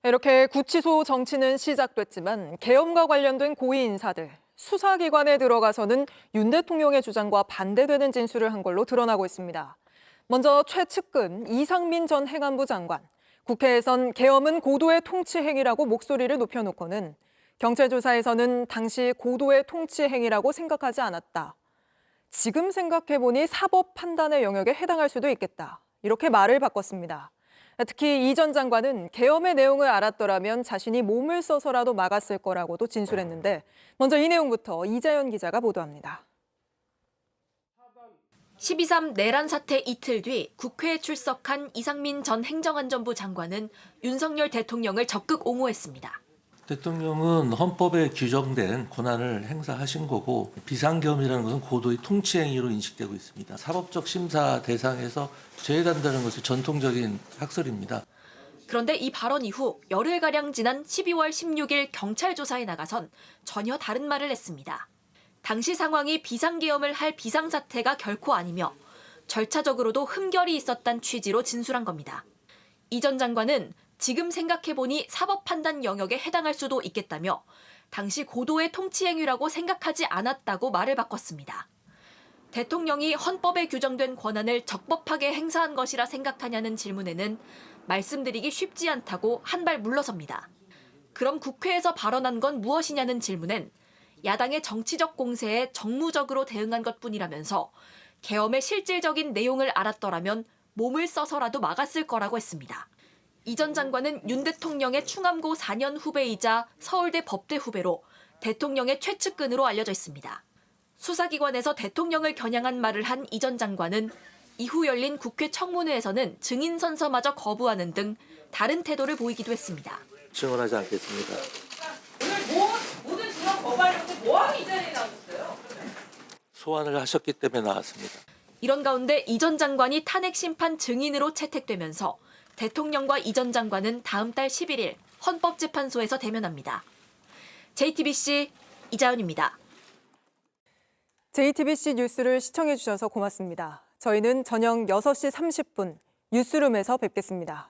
이렇게 구치소 정치는 시작됐지만 계엄과 관련된 고위 인사들, 수사기관에 들어가서는 윤 대통령의 주장과 반대되는 진술을 한 걸로 드러나고 있습니다. 먼저 최측근 이상민 전 행안부 장관, 국회에선 계엄은 고도의 통치 행위라고 목소리를 높여놓고는 경찰 조사에서는 당시 고도의 통치 행위라고 생각하지 않았다. 지금 생각해보니 사법 판단의 영역에 해당할 수도 있겠다. 이렇게 말을 바꿨습니다. 특히 이 전 장관은 계엄의 내용을 알았더라면 자신이 몸을 써서라도 막았을 거라고도 진술했는데 먼저 이 내용부터 이자연 기자가 보도합니다. 12.3 내란 사태 이틀 뒤 국회에 출석한 이상민 전 행정안전부 장관은 윤석열 대통령을 적극 옹호했습니다. 대통령은 헌법에 규정된 권한을 행사하신 거고 비상계엄이라는 것은 고도의 통치행위로 인식되고 있습니다. 사법적 심사 대상에서 제외된다는 것이 전통적인 학설입니다. 그런데 이 발언 이후 열흘가량 지난 12월 16일 경찰 조사에 나가선 전혀 다른 말을 했습니다. 당시 상황이 비상계엄을 할 비상사태가 결코 아니며 절차적으로도 흠결이 있었단 취지로 진술한 겁니다. 이 전 장관은 지금 생각해보니 사법 판단 영역에 해당할 수도 있겠다며 당시 고도의 통치 행위라고 생각하지 않았다고 말을 바꿨습니다. 대통령이 헌법에 규정된 권한을 적법하게 행사한 것이라 생각하냐는 질문에는 말씀드리기 쉽지 않다고 한 발 물러섭니다. 그럼 국회에서 발언한 건 무엇이냐는 질문엔 야당의 정치적 공세에 정무적으로 대응한 것뿐이라면서 계엄의 실질적인 내용을 알았더라면 몸을 써서라도 막았을 거라고 했습니다. 이 전 장관은 윤 대통령의 충암고 4년 후배이자 서울대 법대 후배로 대통령의 최측근으로 알려져 있습니다. 수사기관에서 대통령을 겨냥한 말을 한 이 전 장관은 이후 열린 국회 청문회에서는 증인 선서마저 거부하는 등 다른 태도를 보이기도 했습니다. 증언하지 않겠습니다. 오늘 모든 증언 거부하려고 뭐하러 이 자리에 나오셨어요? 소환을 하셨기 때문에 나왔습니다. 이런 가운데 이 전 장관이 탄핵 심판 증인으로 채택되면서 대통령과 이 전 장관은 다음 달 11일 헌법재판소에서 대면합니다. JTBC 이자연입니다. JTBC 뉴스를 시청해주셔서 고맙습니다. 저희는 저녁 6시 30분 뉴스룸에서 뵙겠습니다.